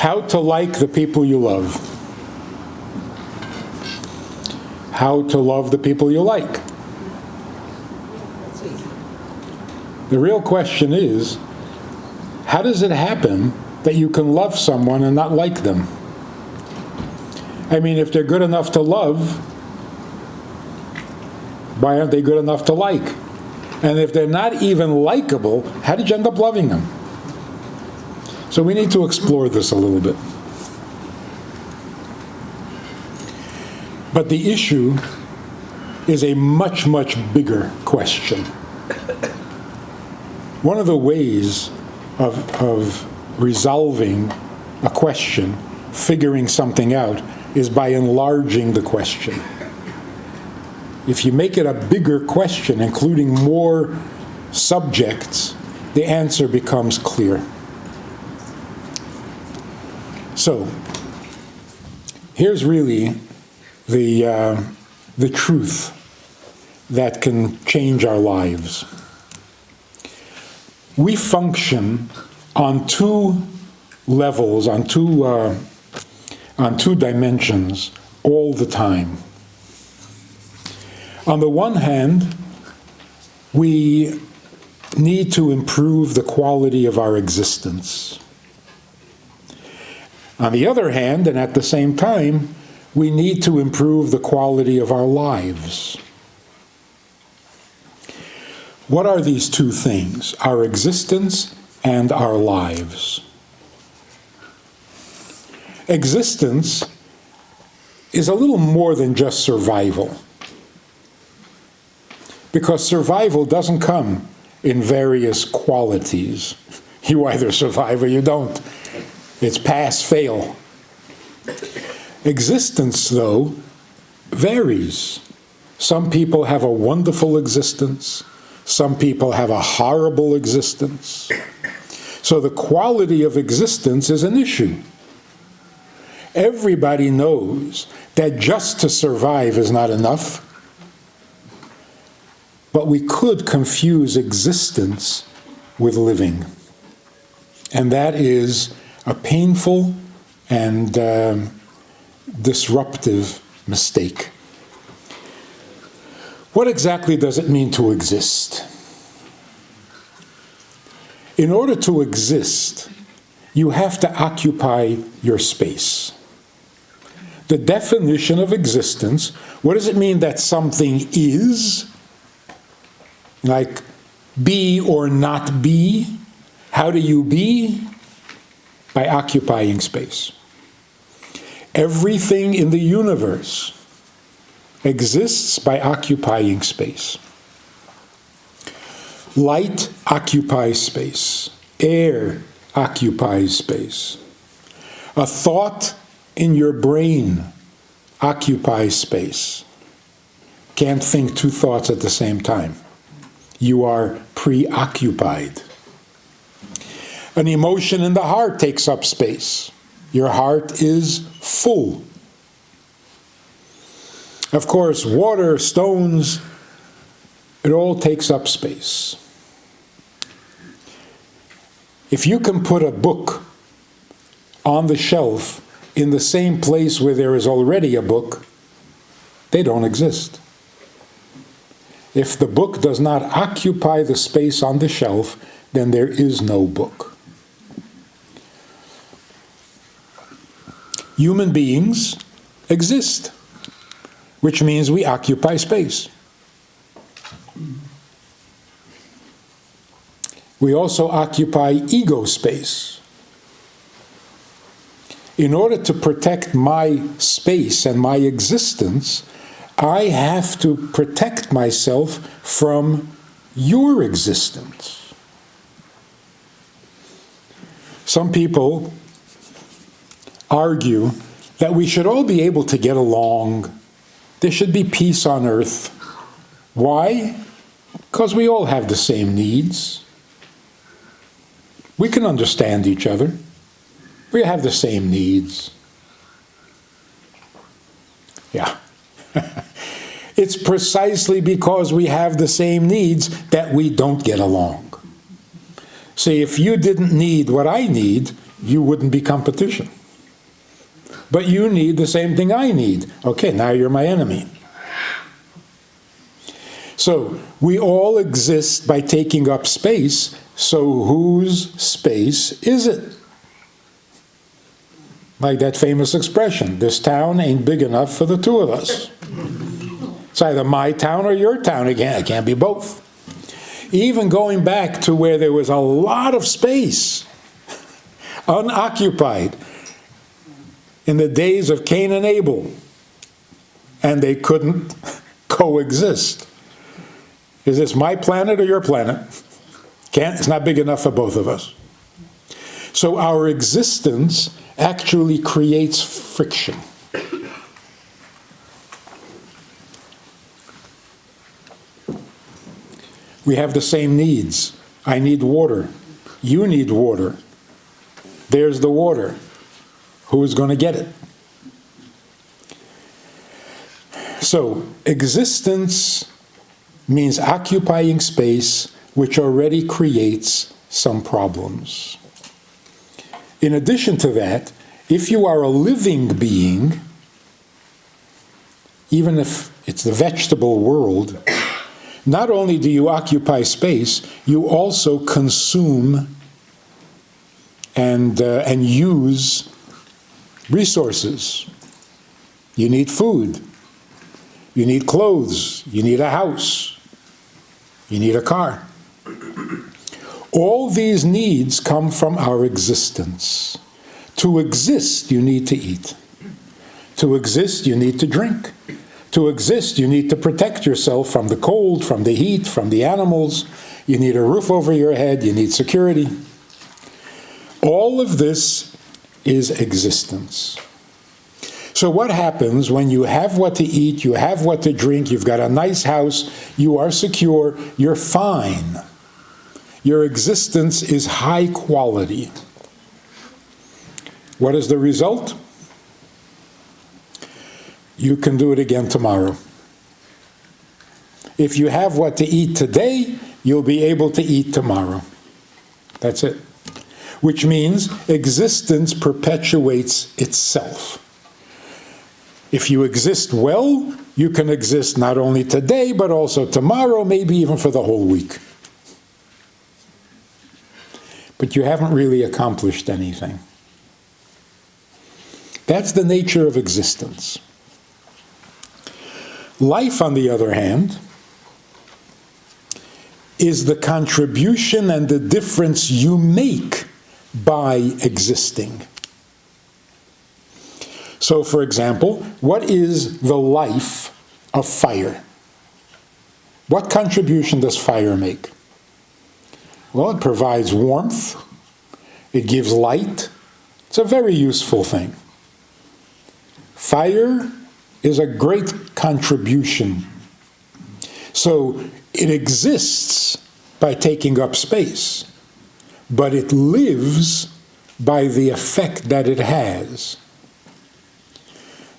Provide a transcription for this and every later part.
How to like the people you love. How to love the people you like. The real question is, how does it happen that you can love someone and not like them? I mean, if they're good enough to love, why aren't they good enough to like? And if they're not even likable, how did you end up loving them? So we need to explore this a little bit. But the issue is a much, much bigger question. One of the ways of resolving a question, figuring something out, is by enlarging the question. If you make it a bigger question, including more subjects, the answer becomes clear. So, here's really the truth that can change our lives. We function on two levels, on two dimensions all the time. On the one hand, we need to improve the quality of our existence. On the other hand, and at the same time, we need to improve the quality of our lives. What are these two things? Our existence and our lives. Existence is a little more than just survival. Because survival doesn't come in various qualities. You either survive or you don't. It's pass, fail. Existence, though, varies. Some people have a wonderful existence. Some people have a horrible existence. So the quality of existence is an issue. Everybody knows that just to survive is not enough. But we could confuse existence with living. And that is a painful and disruptive mistake. What exactly does it mean to exist? In order to exist, you have to occupy your space. The definition of existence, what does it mean that something is? Like be or not be? How do you be? By occupying space. Everything in the universe exists by occupying space. Light occupies space. Air occupies space. A thought in your brain occupies space. Can't think two thoughts at the same time. You are preoccupied. An emotion in the heart takes up space. Your heart is full. Of course, water, stones, it all takes up space. If you can put a book on the shelf in the same place where there is already a book, they don't exist. If the book does not occupy the space on the shelf, then there is no book. Human beings exist, which means we occupy space. We also occupy ego space. In order to protect my space and my existence, I have to protect myself from your existence. Some people argue that we should all be able to get along. There should be peace on earth. Why? Because we all have the same needs. We can understand each other. We have the same needs. Yeah. It's precisely because we have the same needs that we don't get along. See, if you didn't need what I need, you wouldn't be competition. But you need the same thing I need. Okay, now you're my enemy. So we all exist by taking up space, so whose space is it? Like that famous expression, this town ain't big enough for the two of us. It's either my town or your town. It can't be both. Even going back to where there was a lot of space, unoccupied, in the days of Cain and Abel, and they couldn't coexist. Is this my planet or your planet? It's not big enough for both of us. So our existence actually creates friction. We have the same needs. I need water. You need water. There's the water. Who is going to get it? So, existence means occupying space, which already creates some problems. In addition to that, if you are a living being, even if it's the vegetable world, not only do you occupy space, you also consume and use resources. You need food. You need clothes. You need a house. You need a car. All these needs come from our existence. To exist, you need to eat. To exist, you need to drink. To exist, you need to protect yourself from the cold, from the heat, from the animals. You need a roof over your head. You need security. All of this is existence. So what happens when you have what to eat, you have what to drink, you've got a nice house, you are secure, you're fine. Your existence is high quality. What is the result? You can do it again tomorrow. If you have what to eat today, you'll be able to eat tomorrow. That's it. Which means existence perpetuates itself. If you exist well, you can exist not only today, but also tomorrow, maybe even for the whole week. But you haven't really accomplished anything. That's the nature of existence. Life, on the other hand, is the contribution and the difference you make by existing. So, for example, what is the life of fire? What contribution does fire make? Well, it provides warmth. It gives light. It's a very useful thing. Fire is a great contribution. So it exists by taking up space, but it lives by the effect that it has,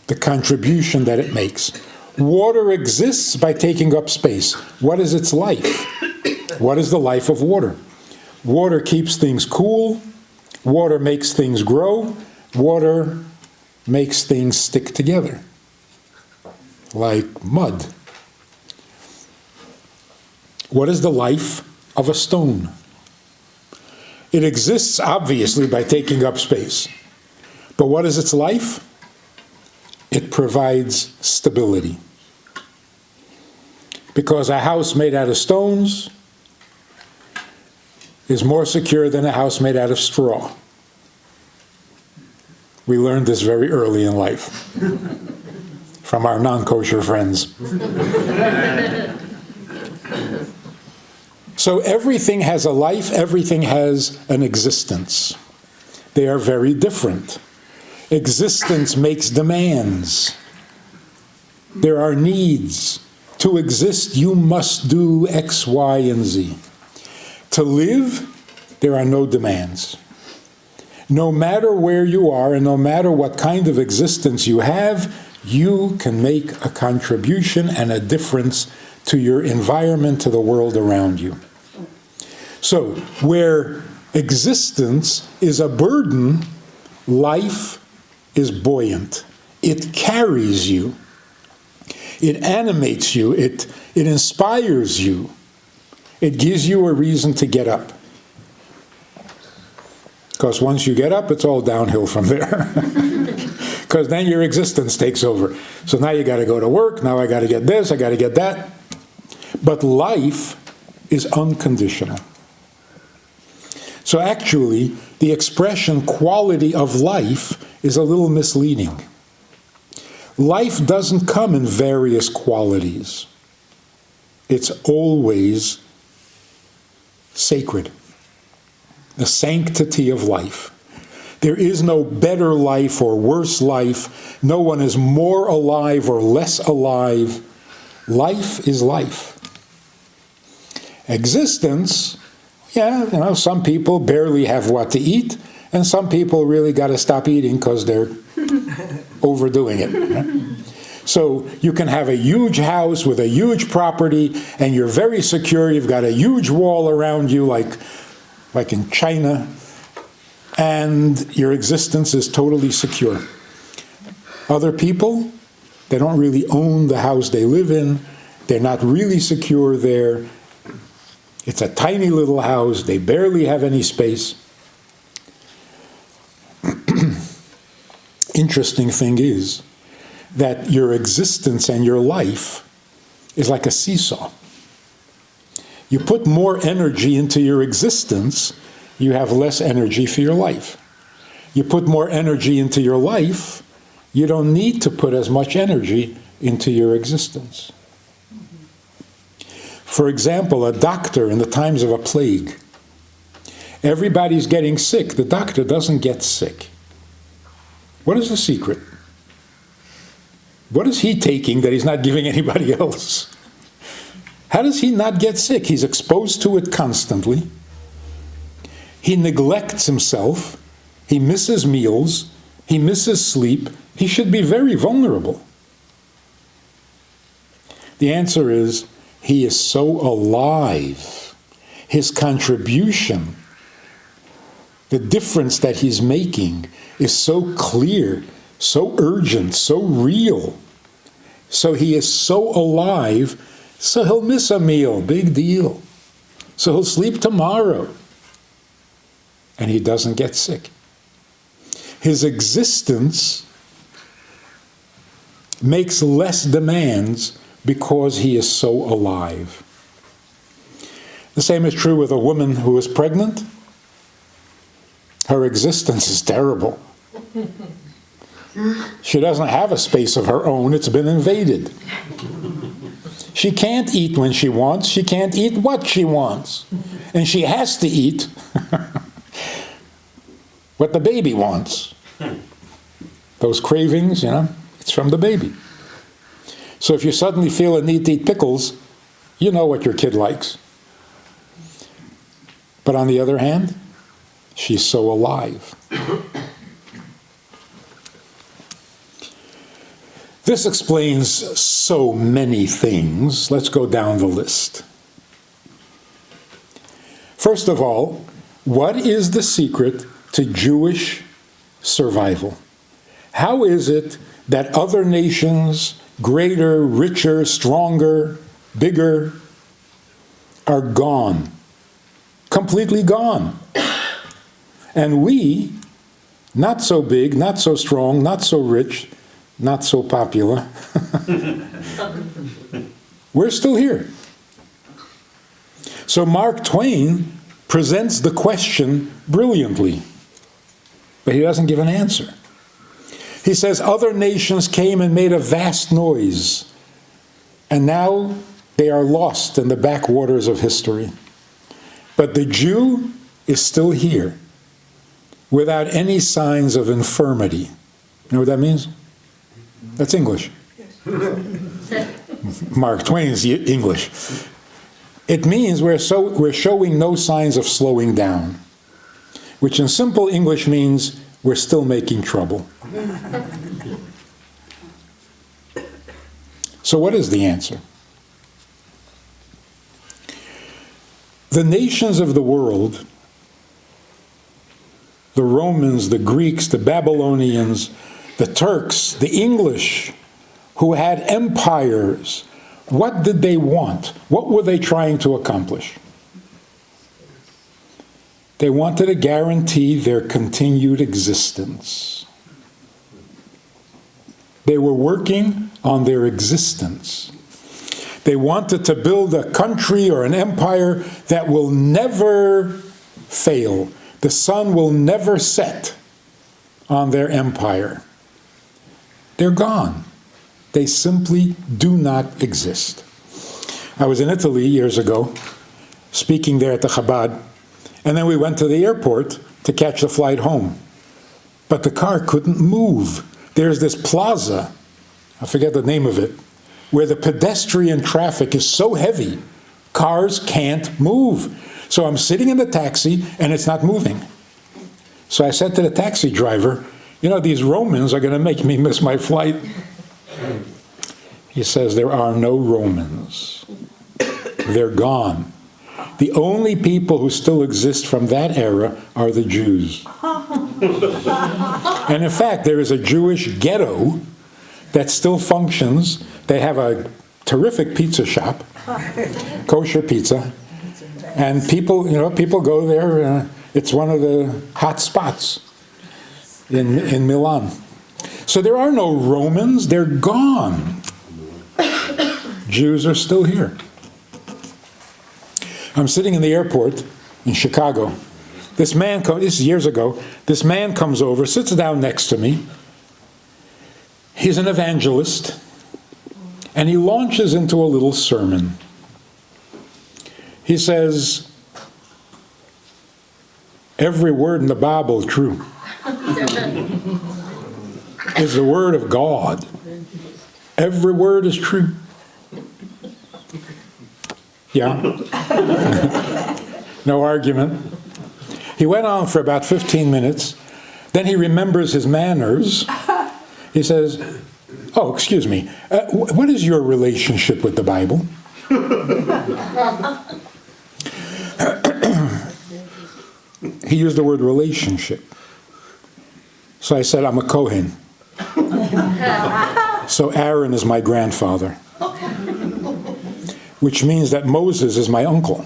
the contribution that it makes. Water exists by taking up space. What is its life? What is the life of water? Water keeps things cool. Water makes things grow. Water makes things stick together, like mud. What is the life of a stone? It exists, obviously, by taking up space. But what is its life? It provides stability. Because a house made out of stones is more secure than a house made out of straw. We learned this very early in life from our non-kosher friends. So everything has a life, everything has an existence. They are very different. Existence makes demands. There are needs. To exist, you must do X, Y, and Z. To live, there are no demands. No matter where you are and no matter what kind of existence you have, you can make a contribution and a difference to your environment, to the world around you. So, where Existence is a burden. Life is buoyant. It carries you. It animates you. It inspires you. It gives you a reason to get up. Because once you get up, it's all downhill from there. Because then your existence takes over. So now you got to go to work. Now I got to get this. I got to get that. But life is unconditional. So actually, the expression quality of life is a little misleading. Life doesn't come in various qualities. It's always sacred. The sanctity of life. There is no better life or worse life. No one is more alive or less alive. Life is life. Existence, some people barely have what to eat, and some people really got to stop eating because they're overdoing it. Right? So you can have a huge house with a huge property, and you're very secure. You've got a huge wall around you, like in China, and your existence is totally secure. Other people, they don't really own the house they live in. They're not really secure there. It's a tiny little house. They barely have any space. Interesting thing is that your existence and your life is like a seesaw. You put more energy into your existence, you have less energy for your life. You put more energy into your life, you don't need to put as much energy into your existence. For example, a doctor in the times of a plague. Everybody's getting sick. The doctor doesn't get sick. What is the secret? What is he taking that he's not giving anybody else? How does he not get sick? He's exposed to it constantly. He neglects himself. He misses meals. He misses sleep. He should be very vulnerable. The answer is, he is so alive. His contribution, the difference that he's making, is so clear, so urgent, so real. So he is so alive, so he'll miss a meal, big deal. So he'll sleep tomorrow. And he doesn't get sick. His existence makes less demands because he is so alive. The same is true with a woman who is pregnant. Her existence is terrible. She doesn't have a space of her own. It's been invaded. She can't eat when she wants. She can't eat what she wants. And she has to eat what the baby wants. Those cravings, it's from the baby. So if you suddenly feel a need to eat pickles, you know what your kid likes. But on the other hand, she's so alive. This explains so many things. Let's go down the list. First of all, what is the secret to Jewish survival? How is it that other nations, greater, richer, stronger, bigger, are gone? Completely gone. And we, not so big, not so strong, not so rich, not so popular, we're still here. So Mark Twain presents the question brilliantly, but he doesn't give an answer. He says other nations came and made a vast noise, and now they are lost in the backwaters of history. But the Jew is still here, without any signs of infirmity. You know what that means? That's English. Mark Twain's English. It means we're showing no signs of slowing down, which in simple English means we're still making trouble. So what is the answer? The nations of the world the Romans, the Greeks, the Babylonians, the Turks, the English, who had empires, what did they want? What were they trying to accomplish? They wanted to guarantee their continued existence. They were working on their existence. They wanted to build a country or an empire that will never fail. The sun will never set on their empire. They're gone. They simply do not exist. I was in Italy years ago, speaking there at the Chabad, and then we went to the airport to catch the flight home. But the car couldn't move. There's this plaza, I forget the name of it, where the pedestrian traffic is so heavy, cars can't move. So I'm sitting in the taxi, and it's not moving. So I said to the taxi driver, you know, these Romans are going to make me miss my flight. He says, there are no Romans. They're gone. The only people who still exist from that era are the Jews. And in fact, there is a Jewish ghetto that still functions. They have a terrific pizza shop, kosher pizza, and people go there. It's one of the hot spots in Milan. So there are no Romans. They're gone. Jews are still here. I'm sitting in the airport in Chicago. This is years ago. This man comes over, sits down next to me. He's an evangelist, and he launches into a little sermon. He says, every word in the Bible is true. It's the word of God. Every word is true. Yeah. No argument. He went on for about 15 minutes. Then he remembers his manners. He says, oh, excuse me, what is your relationship with the Bible? He used the word relationship. So I said, I'm a Kohen. So Aaron is my grandfather. Which means that Moses is my uncle.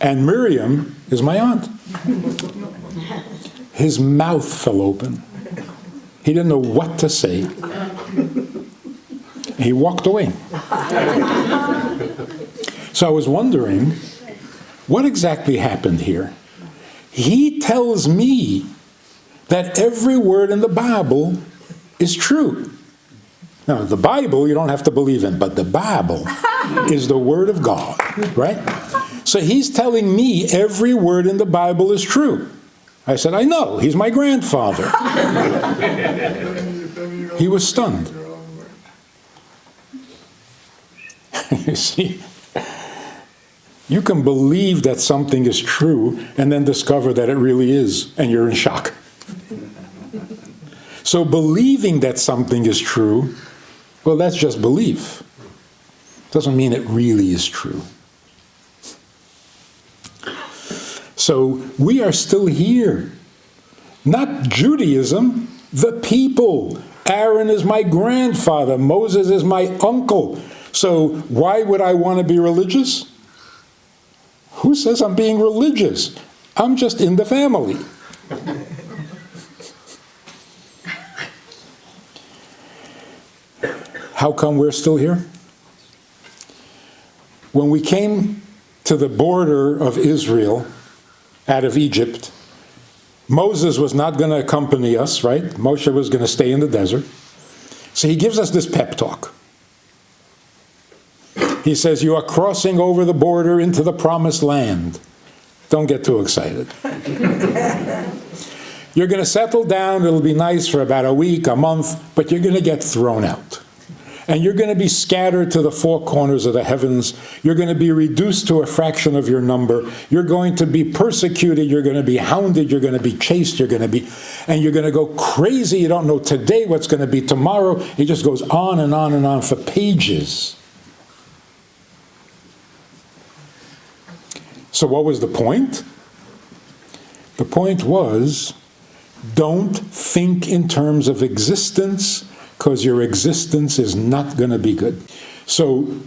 And Miriam is my aunt. His mouth fell open. He didn't know what to say. He walked away. So I was wondering, what exactly happened here? He tells me that every word in the Bible is true. Now, the Bible you don't have to believe in, but the Bible is the Word of God, right? So he's telling me every word in the Bible is true. I said, I know, he's my grandfather. He was stunned. You see, you can believe that something is true and then discover that it really is, and you're in shock. So believing that something is true, well, that's just belief. Doesn't mean it really is true. So we are still here. Not Judaism, the people. Aaron is my grandfather. Moses is my uncle. So why would I want to be religious? Who says I'm being religious? I'm just in the family. How come we're still here? When we came to the border of Israel out of Egypt, Moses was not going to accompany us, right? Moshe was going to stay in the desert. So he gives us this pep talk. He says, you are crossing over the border into the promised land. Don't get too excited. You're going to settle down. It'll be nice for about a week, a month, but you're going to get thrown out. And you're going to be scattered to the four corners of the heavens. You're going to be reduced to a fraction of your number. You're going to be persecuted. You're going to be hounded. You're going to be chased. And you're going to go crazy. You don't know today what's going to be tomorrow. It just goes on and on and on for pages. So what was the point? The point was, don't think in terms of existence, because your existence is not going to be good. So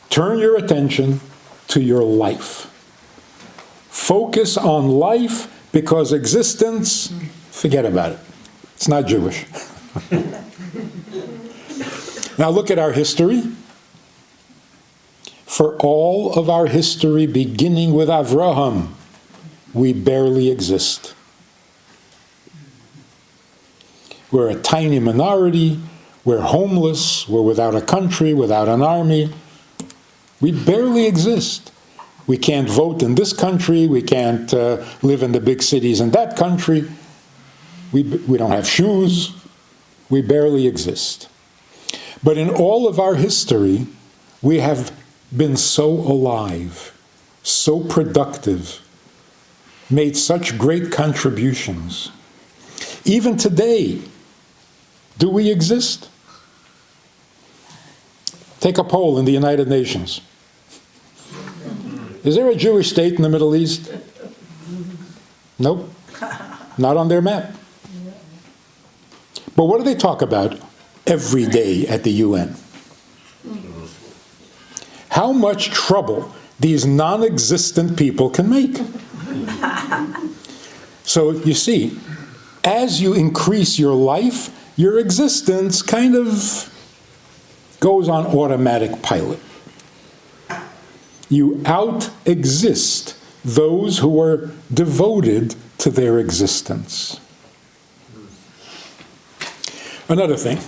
turn your attention to your life. Focus on life, because existence, forget about it. It's not Jewish. Now look at our history. For all of our history, beginning with Avraham, we barely exist. We're a tiny minority. We're homeless. We're without a country, without an army. We barely exist. We can't vote in this country. We can't live in the big cities in that country. We don't have shoes. We barely exist. But in all of our history, we have been so alive, so productive, made such great contributions. Even today, do we exist? Take a poll in the United Nations. Is there a Jewish state in the Middle East? Nope. Not on their map. But what do they talk about every day at the UN? How much trouble these non-existent people can make. So you see, as you increase your life, your existence kind of goes on automatic pilot. You out-exist those who are devoted to their existence. Another thing.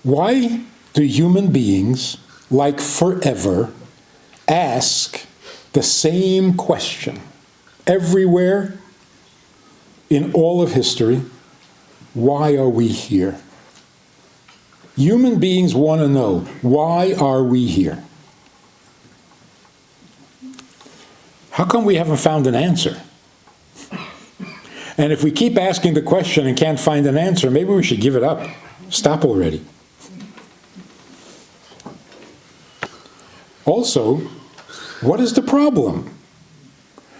Why do human beings, like forever, ask the same question everywhere in all of history? Why are we here? Human beings want to know, why are we here? How come we haven't found an answer? And if we keep asking the question and can't find an answer, maybe we should give it up. Stop already. Also, what is the problem?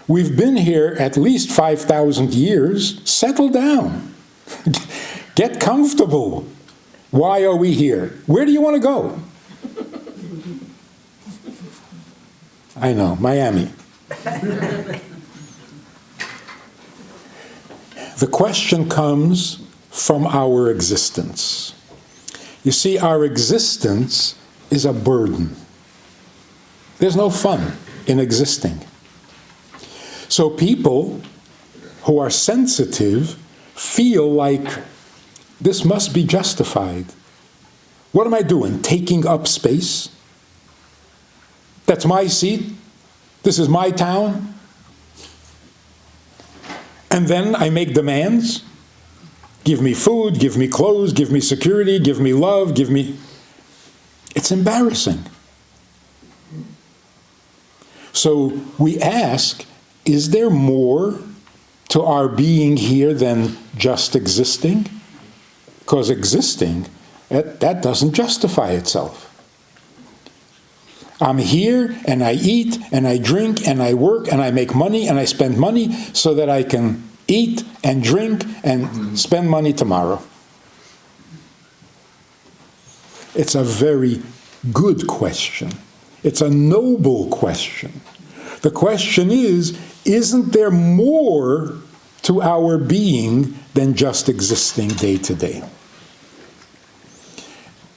We've been here at least 5,000 years. Settle down. Get comfortable. Why are we here? Where do you want to go? I know, Miami. The question comes from our existence. You see, our existence is a burden. There's no fun in existing. So people who are sensitive feel like this must be justified. What am I doing? Taking up space? That's my seat? This is my town? And then I make demands? Give me food, give me clothes, give me security, give me love, give me... It's embarrassing. So we ask, is there more to our being here than just existing? Because existing, that doesn't justify itself. I'm here, and I eat, and I drink, and I work, and I make money, and I spend money so that I can eat and drink and spend money tomorrow. It's a very good question. It's a noble question. The question is, isn't there more to our being than just existing day to day?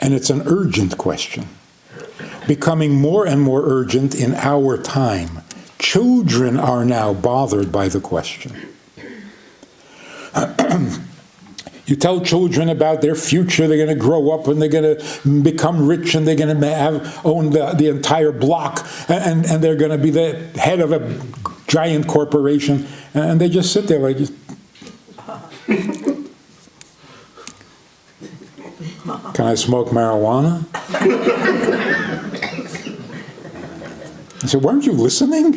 And it's an urgent question, becoming more and more urgent in our time. Children are now bothered by the question. You tell children about their future, they're going to grow up and they're going to become rich and they're going to own the entire block and they're going to be the head of a giant corporation. And they just sit there like... Can I smoke marijuana? I said, weren't you listening?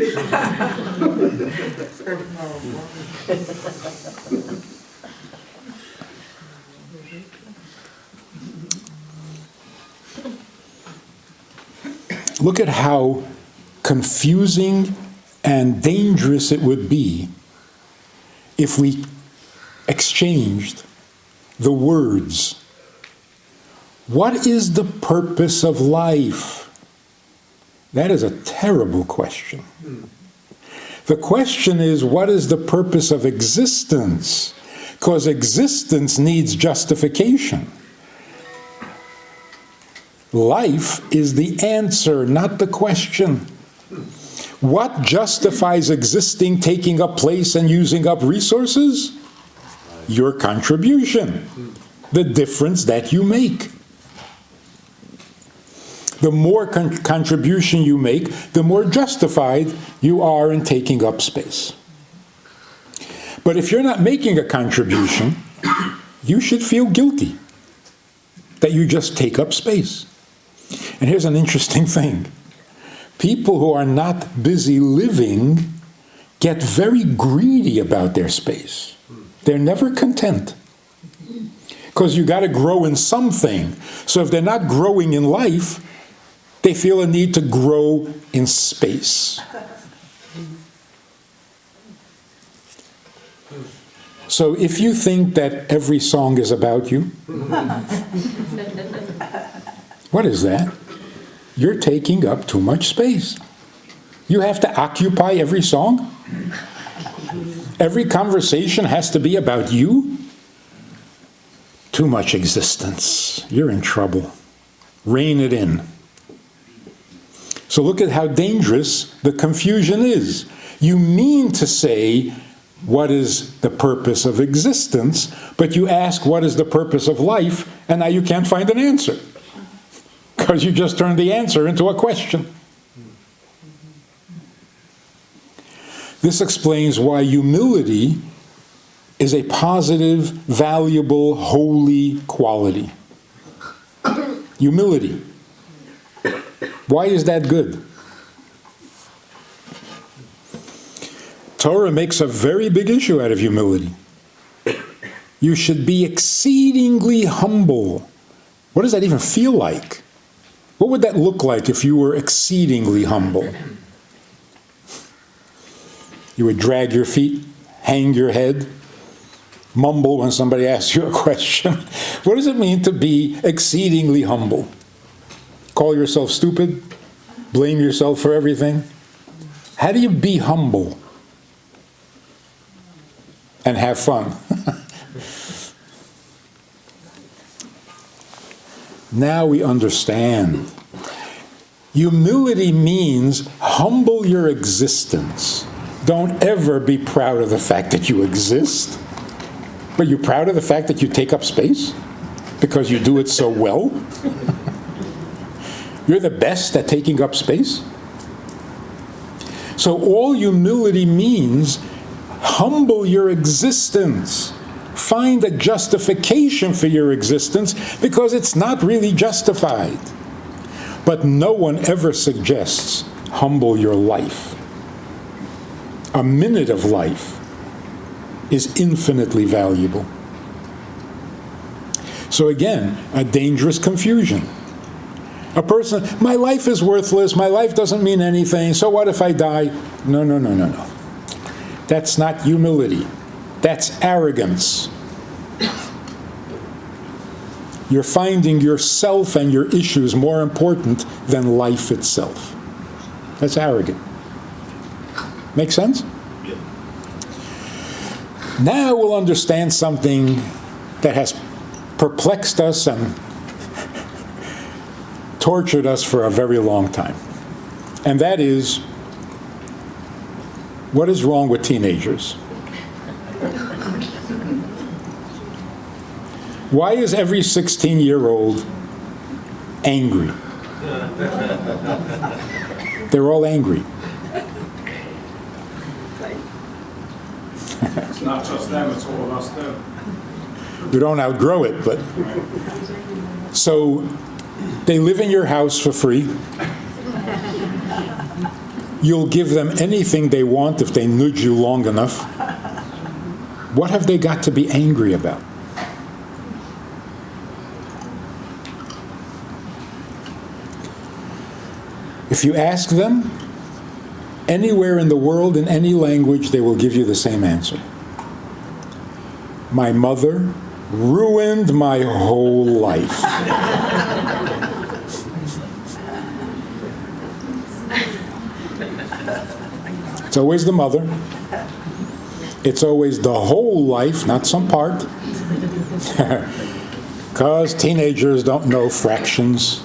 Look at how confusing and dangerous it would be if we exchanged the words, what is the purpose of life? That is a terrible question. The question is, what is the purpose of existence? Because existence needs justification. Life is the answer, not the question. What justifies existing, taking up place, and using up resources? Your contribution, the difference that you make. The more contribution you make, the more justified you are in taking up space. But if you're not making a contribution, you should feel guilty that you just take up space. And here's an interesting thing. People who are not busy living get very greedy about their space. They're never content. Because you got to grow in something. So if they're not growing in life, they feel a need to grow in space. So if you think that every song is about you, what is that? You're taking up too much space. You have to occupy every song? Every conversation has to be about you? Too much existence. You're in trouble. Rein it in. So look at how dangerous the confusion is. You mean to say, what is the purpose of existence? But you ask, what is the purpose of life? And now you can't find an answer. Because you just turned the answer into a question. This explains why humility is a positive, valuable, holy quality. Humility. Why is that good? Torah makes a very big issue out of humility. You should be exceedingly humble. What does that even feel like? What would that look like if you were exceedingly humble? You would drag your feet, hang your head, mumble when somebody asks you a question. What does it mean to be exceedingly humble? Call yourself stupid? Blame yourself for everything? How do you be humble and have fun? Now we understand. Humility means humble your existence. Don't ever be proud of the fact that you exist. But you're proud of the fact that you take up space? Because you do it so well? You're the best at taking up space? So all humility means, humble your existence. Find a justification for your existence because it's not really justified. But no one ever suggests humble your life. A minute of life is infinitely valuable. So again, a dangerous confusion. A person, my life is worthless, my life doesn't mean anything, so what if I die? No, no, no, no, no. That's not humility. That's arrogance. You're finding yourself and your issues more important than life itself. That's arrogant. Make sense? Yeah. Now we'll understand something that has perplexed us and tortured us for a very long time. And that is, what is wrong with teenagers? Why is every 16-year-old angry? They're all angry. It's not just them, it's all of us too. We don't outgrow it, but... So, they live in your house for free. You'll give them anything they want if they nudge you long enough. What have they got to be angry about? If you ask them, Anywhere in the world, in any language, they will give you the same answer. My mother ruined my whole life. It's always the mother. It's always the whole life, not some part. Because teenagers don't know fractions.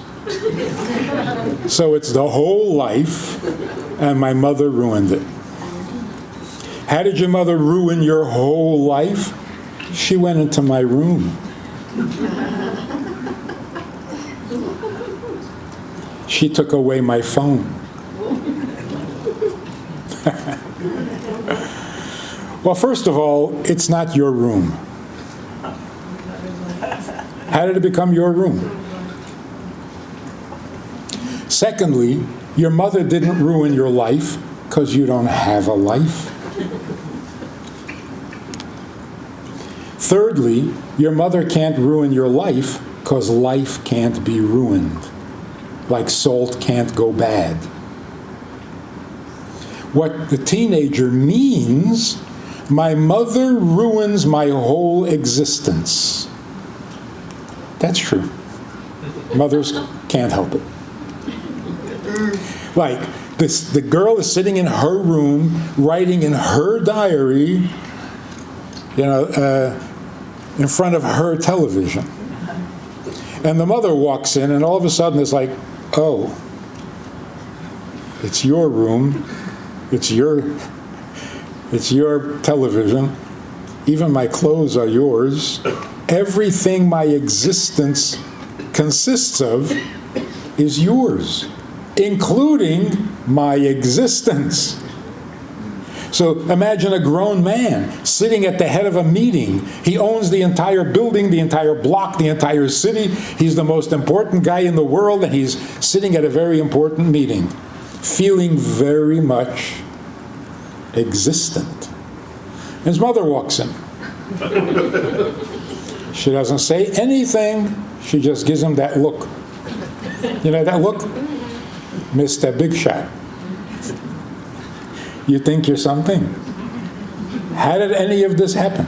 So it's the whole life, and my mother ruined it. How did your mother ruin your whole life? She went into my room. She took away my phone. Well, first of all, it's not your room. How did it become your room? Secondly, your mother didn't ruin your life because you don't have a life. Thirdly, your mother can't ruin your life because life can't be ruined. Like salt can't go bad. What the teenager means, my mother ruins my whole existence. That's true. Mothers can't help it. Like, the girl is sitting in her room, writing in her diary, in front of her television. And the mother walks in, and all of a sudden it's like, oh, it's your room, it's your television, even my clothes are yours. Everything my existence consists of is yours, including my existence. So imagine a grown man sitting at the head of a meeting. He owns the entire building, the entire block, the entire city. He's the most important guy in the world, and he's sitting at a very important meeting, feeling very much existent. His mother walks in. She doesn't say anything. She just gives him that look. You know that look? Mr. Big Shot. You think you're something? How did any of this happen?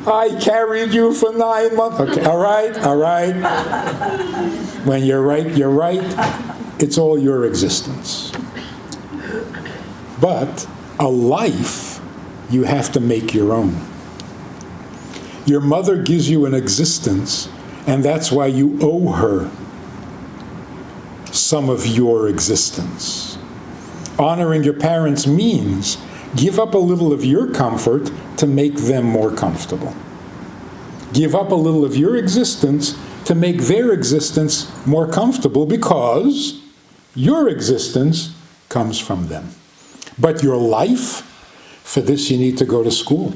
I carried you for 9 months. Okay, all right. When you're right, you're right. It's all your existence. But a life, you have to make your own. Your mother gives you an existence, and that's why you owe her some of your existence. Honoring your parents means give up a little of your comfort to make them more comfortable. Give up a little of your existence to make their existence more comfortable, because your existence comes from them. But your life, for this you need to go to school.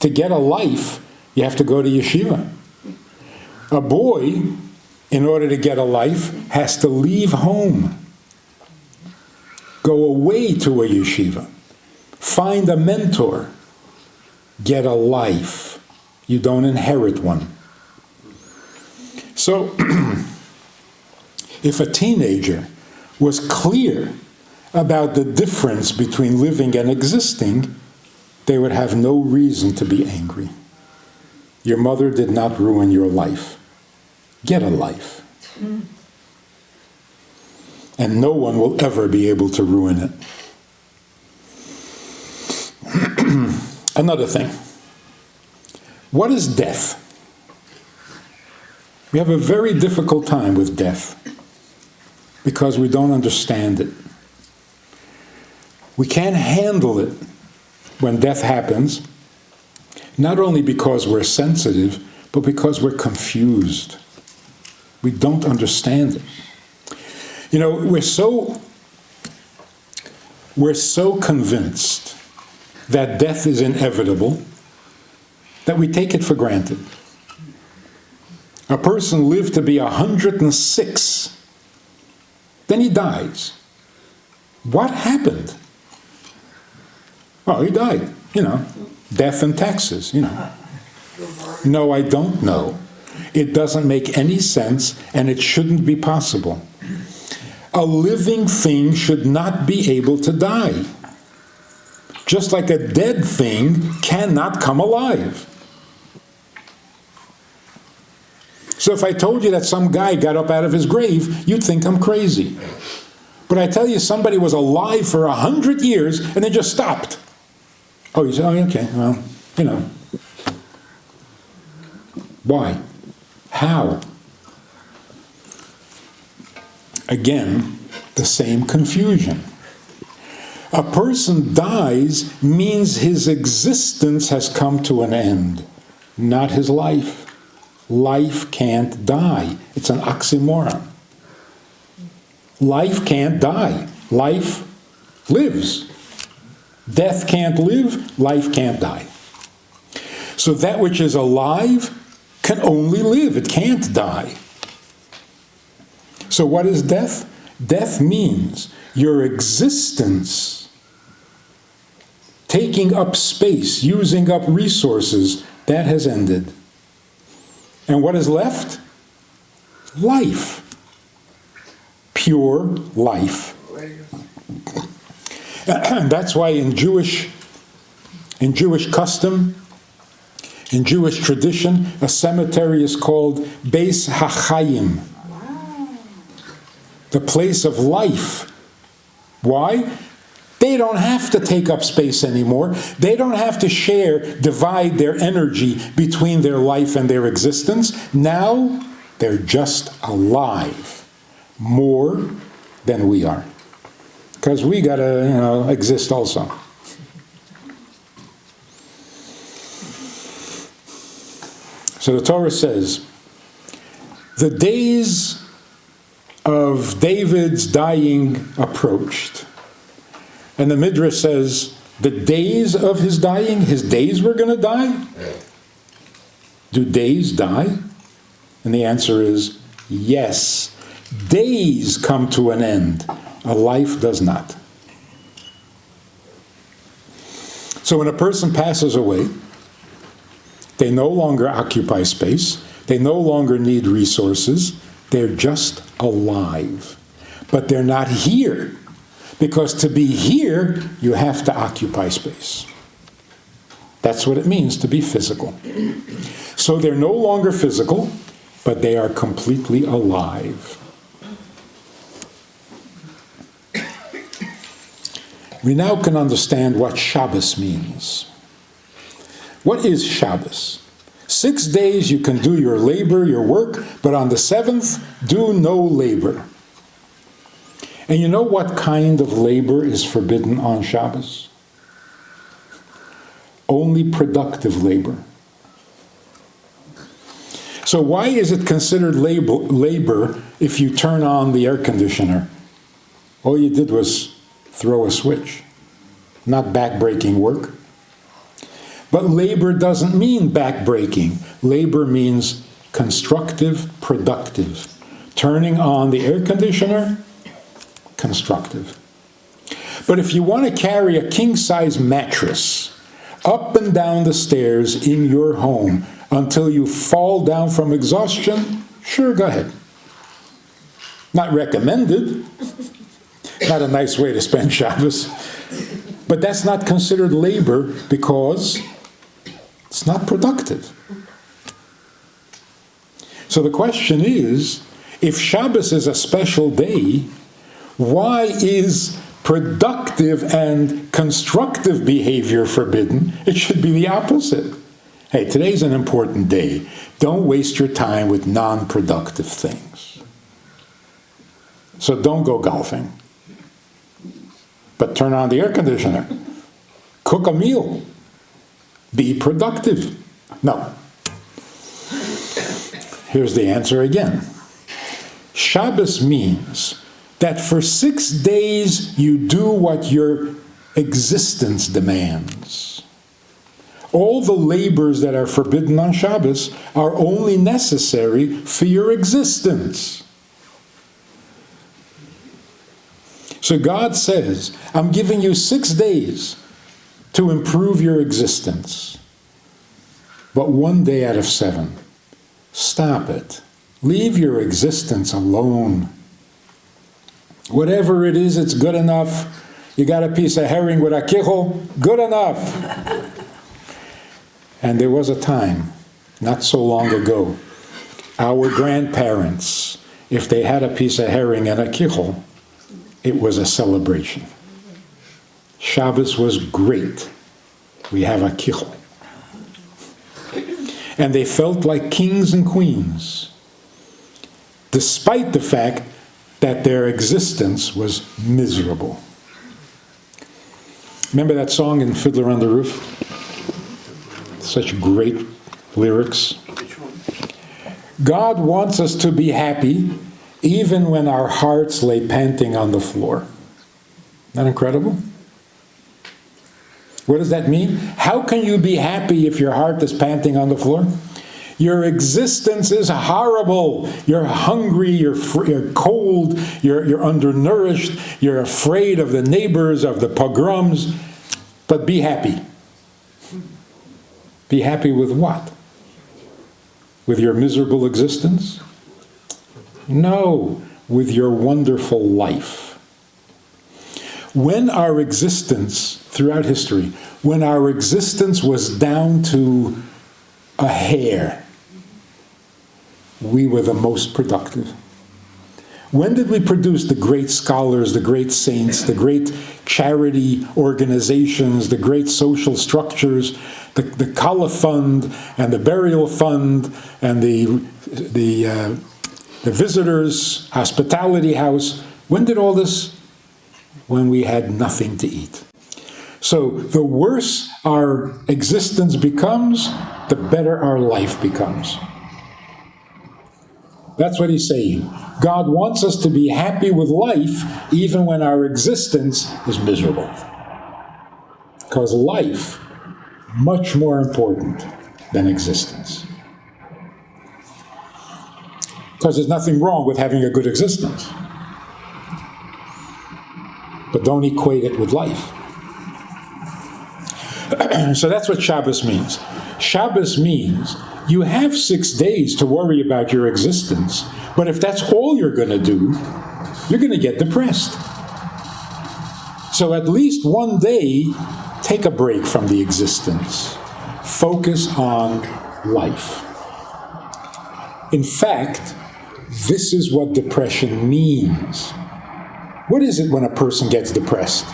To get a life, you have to go to yeshiva. A boy, in order to get a life, has to leave home. Go away to a yeshiva. Find a mentor. Get a life. You don't inherit one. So, if a teenager was clear about the difference between living and existing, they would have no reason to be angry. Your mother did not ruin your life. Get a life. And no one will ever be able to ruin it. Another thing. What is death? We have a very difficult time with death because we don't understand it. We can't handle it when death happens, not only because we're sensitive, but because we're confused. We don't understand it. You know, we're so convinced that death is inevitable that we take it for granted. A person lived to be 106, then he dies. What happened? Oh, he died, death and taxes, No, I don't know. It doesn't make any sense, and it shouldn't be possible. A living thing should not be able to die. Just like a dead thing cannot come alive. So if I told you that some guy got up out of his grave, you'd think I'm crazy. But I tell you somebody was alive for 100 years and they just stopped. Oh, you say, oh, okay, well, you know. Why? How? Again, the same confusion. A person dies means his existence has come to an end, not his life. Life can't die. It's an oxymoron. Life can't die. Life lives. Death can't live. Life can't die. So that which is alive can only live. It can't die. So what is death? Death means your existence, taking up space, using up resources, that has ended. And what is left? Life. Pure life. That's why in Jewish custom, in Jewish tradition, a cemetery is called Beis HaChaim, the place of life. Why? They don't have to take up space anymore. They don't have to divide their energy between their life and their existence. Now, they're just alive more than we are. Because we gotta, exist also. So the Torah says, the days of David's dying approached. And the Midrash says, the days of his dying, his days were going to die? Do days die? And the answer is, yes. Days come to an end. A life does not. So when a person passes away, they no longer occupy space. They no longer need resources. They're just alive. But they're not here. Because to be here, you have to occupy space. That's what it means to be physical. So they're no longer physical, but they are completely alive. We now can understand what Shabbos means. What is Shabbos? 6 days you can do your labor, your work, but on the 7th, do no labor. And you know what kind of labor is forbidden on Shabbos? Only productive labor. So why is it considered labor if you turn on the air conditioner? All you did was throw a switch, not back-breaking work. But labor doesn't mean back-breaking. Labor means constructive, productive. Turning on the air conditioner, constructive. But if you want to carry a king-size mattress up and down the stairs in your home until you fall down from exhaustion, sure, go ahead. Not recommended. Not a nice way to spend Shabbos. But that's not considered labor because it's not productive. So the question is, if Shabbos is a special day, why is productive and constructive behavior forbidden? It should be the opposite. Hey, today's an important day. Don't waste your time with non-productive things. So don't go golfing. But turn on the air conditioner. Cook a meal. Be productive. No. Here's the answer again. Shabbos means that for 6 days you do what your existence demands. All the labors that are forbidden on Shabbos are only necessary for your existence. So God says, I'm giving you 6 days to improve your existence. But 1 day out of 7, stop it. Leave your existence alone. Whatever it is, it's good enough. You got a piece of herring with a kichel, good enough. And there was a time, not so long ago, our grandparents, if they had a piece of herring and a kichel, it was a celebration. Shabbos was great. We have a kichel. And they felt like kings and queens, despite the fact that their existence was miserable. Remember that song in Fiddler on the Roof? Such great lyrics. God wants us to be happy even when our hearts lay panting on the floor. Isn't that incredible? What does that mean? How can you be happy if your heart is panting on the floor? Your existence is horrible. You're hungry, you're cold, you're undernourished, you're afraid of the neighbors, of the pogroms. But be happy. Be happy with what? With your miserable existence? No, with your wonderful life. When our existence, throughout history, when our existence was down to a hair, we were the most productive. When did we produce the great scholars, the great saints, the great charity organizations, the great social structures, the Kala Fund and the Burial Fund and the visitors' hospitality house? When did all this? When we had nothing to eat. So the worse our existence becomes, the better our life becomes. That's what he's saying. God wants us to be happy with life even when our existence is miserable. Because life, much more important than existence. Because there's nothing wrong with having a good existence. But don't equate it with life. So that's what Shabbos means. Shabbos means you have 6 days to worry about your existence, but if that's all you're going to do, you're going to get depressed. So at least one day, take a break from the existence. Focus on life. In fact, this is what depression means. What is it when a person gets depressed?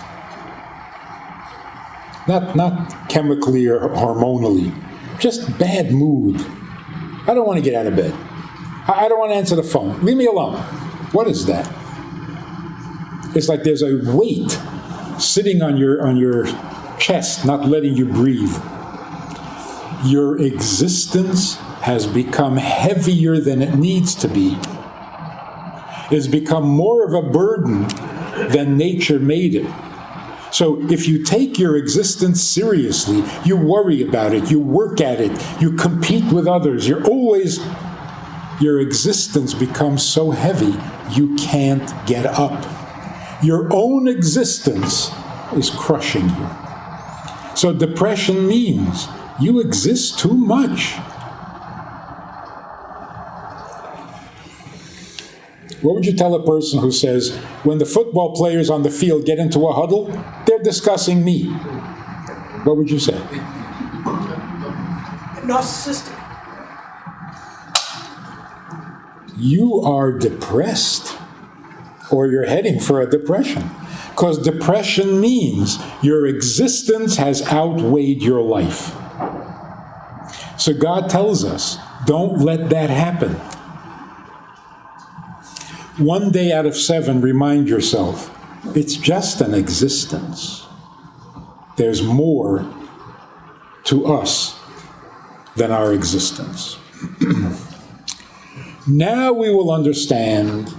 Not chemically or hormonally, just bad mood. I don't want to get out of bed. I don't want to answer the phone. Leave me alone. What is that? It's like there's a weight sitting on your chest, not letting you breathe. Your existence has become heavier than it needs to be. It's become more of a burden than nature made it. So if you take your existence seriously, you worry about it, you work at it, you compete with others, your existence becomes so heavy, you can't get up. Your own existence is crushing you. So depression means you exist too much. What would you tell a person who says, when the football players on the field get into a huddle, they're discussing me? What would you say? Narcissistic. You are depressed, or you're heading for a depression. Because depression means your existence has outweighed your life. So God tells us, don't let that happen. One day out of 7, remind yourself, it's just an existence. There's more to us than our existence. Now we will understand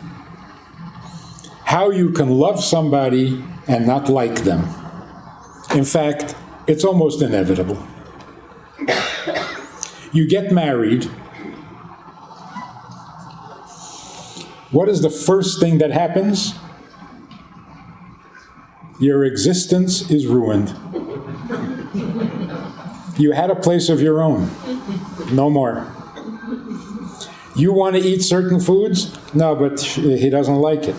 how you can love somebody and not like them. In fact, it's almost inevitable. You get married. What is the first thing that happens? Your existence is ruined. You had a place of your own. No more. You want to eat certain foods? No, but he doesn't like it.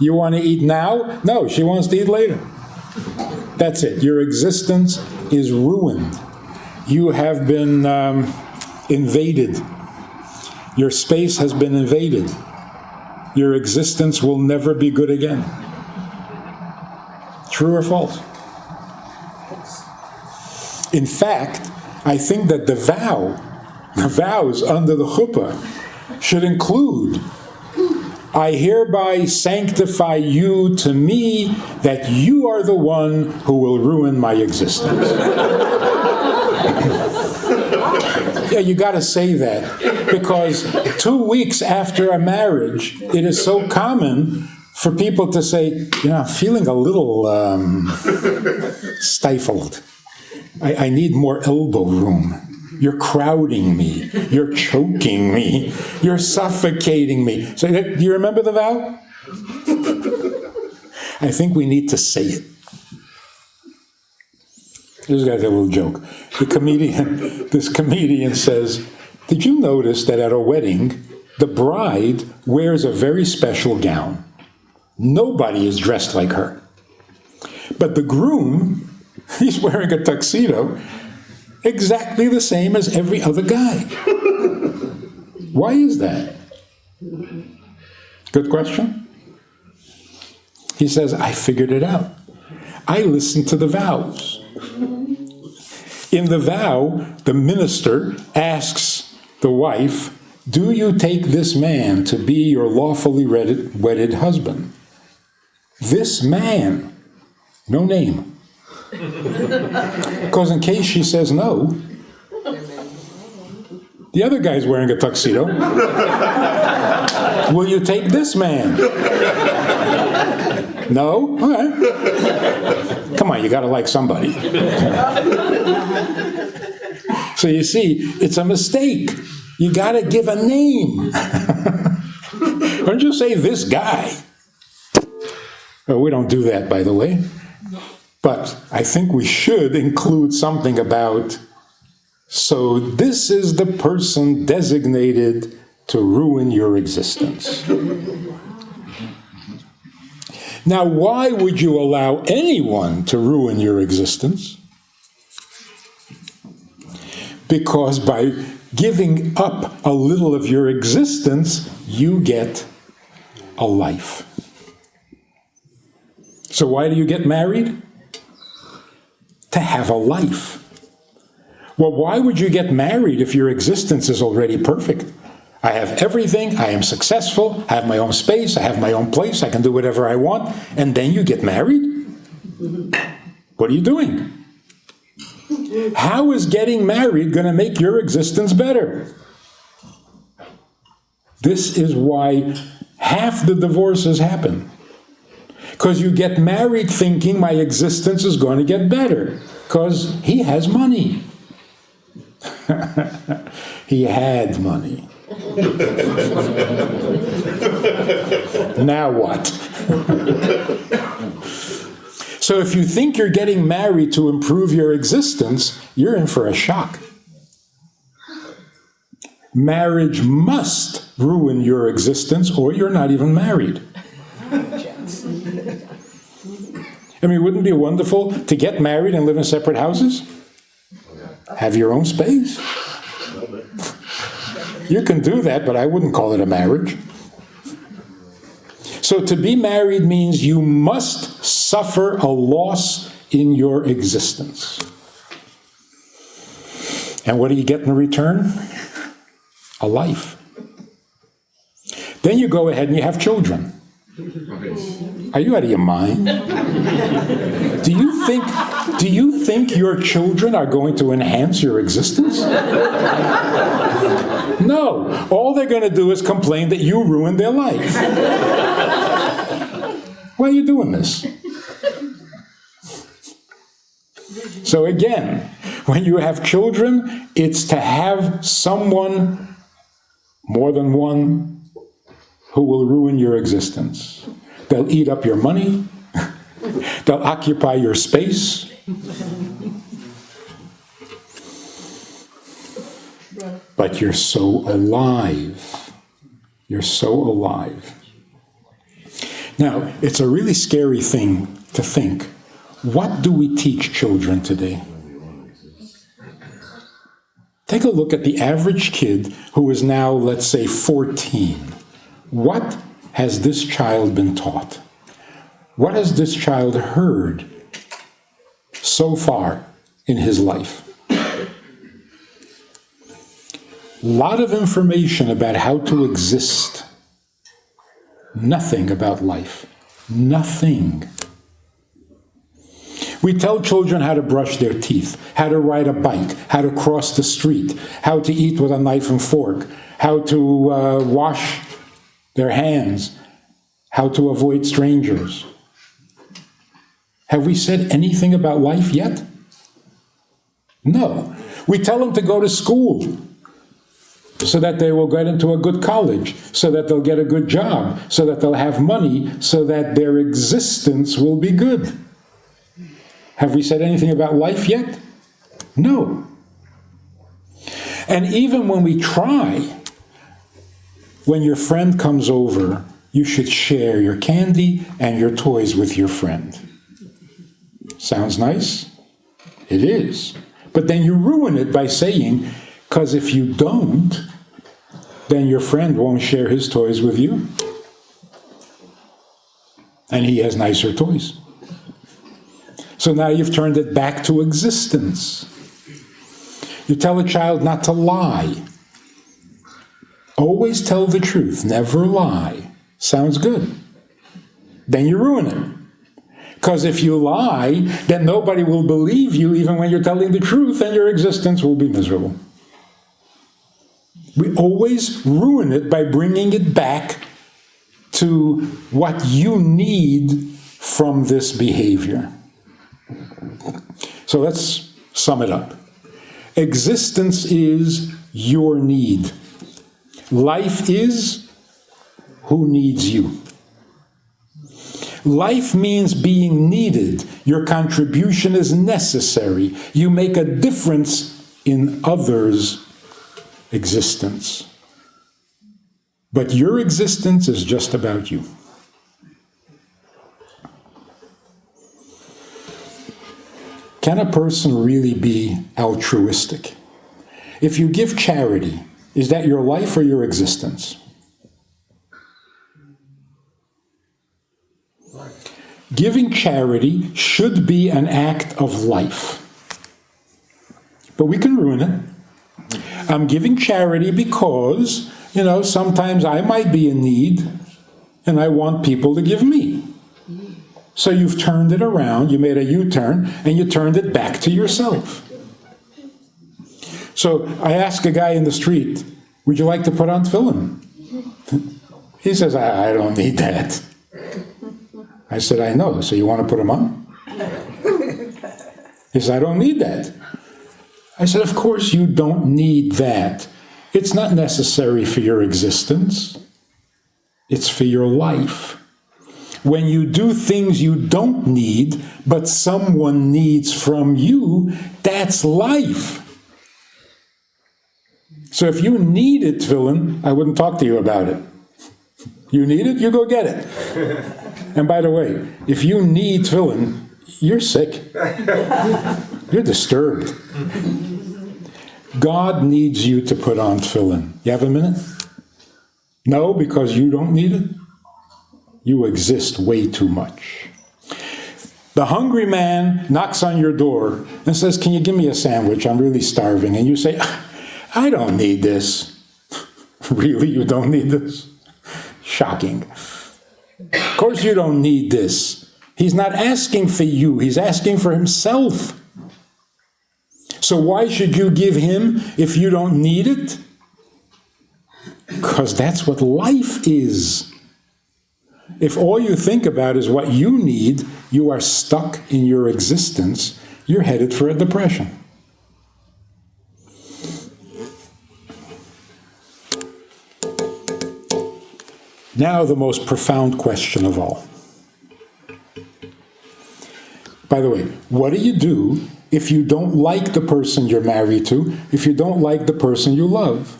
You want to eat now? No, she wants to eat later. That's it. Your existence is ruined. You have been invaded. Your space has been invaded. Your existence will never be good again. True or false? In fact, I think that the vows under the chuppah should include, I hereby sanctify you to me that you are the one who will ruin my existence. Yeah, you got to say that, because 2 weeks after a marriage, it is so common for people to say, I'm feeling a little stifled. I need more elbow room. You're crowding me. You're choking me. You're suffocating me. So, do you remember the vow? I think we need to say it. This guy's a little joke. This comedian says, did you notice that at a wedding, the bride wears a very special gown? Nobody is dressed like her. But the groom, he's wearing a tuxedo exactly the same as every other guy. Why is that? Good question. He says, I figured it out. I listened to the vows. In the vow, the minister asks the wife, do you take this man to be your lawfully wedded husband? This man, no name. Because in case she says no, the other guy's wearing a tuxedo. Will you take this man? No? All right. Come on, you got to like somebody. So you see, it's a mistake. You got to give a name. Don't just say this guy. Well, we don't do that, by the way. But I think we should include something about, so this is the person designated to ruin your existence. Now, why would you allow anyone to ruin your existence? Because by giving up a little of your existence, you get a life. So why do you get married? To have a life. Well, why would you get married if your existence is already perfect? I have everything, I am successful, I have my own space, I have my own place, I can do whatever I want, and then you get married? What are you doing? How is getting married going to make your existence better? This is why half the divorces happen. Because you get married thinking my existence is going to get better, because he has money. He had money. Now what? So if you think you're getting married to improve your existence, you're in for a shock. Marriage must ruin your existence, or you're not even married. I mean, wouldn't it be wonderful to get married and live in separate houses? Have your own space? You can do that, but I wouldn't call it a marriage. So to be married means you must suffer a loss in your existence. And what do you get in return? A life. Then you go ahead and you have children. Are you out of your mind? Do you think your children are going to enhance your existence? No. All they're going to do is complain that you ruined their life. Why are you doing this? So again, when you have children, it's to have someone, more than one, who will ruin your existence. They'll eat up your money. They'll occupy your space. But you're so alive. You're so alive. Now, it's a really scary thing to think. What do we teach children today? Take a look at the average kid who is now, let's say, 14. What has this child been taught? What has this child heard so far in his life? A lot of information about how to exist. Nothing about life. Nothing. We tell children how to brush their teeth, how to ride a bike, how to cross the street, how to eat with a knife and fork, how to wash their hands, how to avoid strangers. Have we said anything about life yet? No. We tell them to go to school so that they will get into a good college, so that they'll get a good job, so that they'll have money, so that their existence will be good. Have we said anything about life yet? No. And even when we try, when your friend comes over, you should share your candy and your toys with your friend. Sounds nice? It is. But then you ruin it by saying, because if you don't, then your friend won't share his toys with you. And he has nicer toys. So now you've turned it back to existence. You tell a child not to lie. Always tell the truth, never lie. Sounds good. Then you ruin it. Because if you lie, then nobody will believe you even when you're telling the truth, and your existence will be miserable. We always ruin it by bringing it back to what you need from this behavior. So let's sum it up. Existence is your need. Life is who needs you. Life means being needed. Your contribution is necessary. You make a difference in others' existence. But your existence is just about you. Can a person really be altruistic? If you give charity, is that your life or your existence? Giving charity should be an act of life. But we can ruin it. I'm giving charity because, sometimes I might be in need and I want people to give me. So you've turned it around, you made a U-turn, and you turned it back to yourself. So I ask a guy in the street, would you like to put on tefillin? He says, I don't need that. I said, I know, so you want to put them on? He said, I don't need that. I said, of course you don't need that. It's not necessary for your existence. It's for your life. When you do things you don't need, but someone needs from you, that's life. So if you needed tefillin, I wouldn't talk to you about it. You need it, you go get it. And by the way, if you need tefillin, you're sick. You're disturbed. God needs you to put on tefillin. You have a minute? No, because you don't need it? You exist way too much. The hungry man knocks on your door and says, can you give me a sandwich? I'm really starving. And you say, I don't need this. Really, you don't need this? Shocking. Of course you don't need this. He's not asking for you. He's asking for himself. So why should you give him if you don't need it? Because that's what life is. If all you think about is what you need, you are stuck in your existence. You're headed for a depression. Now the most profound question of all. By the way, what do you do if you don't like the person you're married to, if you don't like the person you love?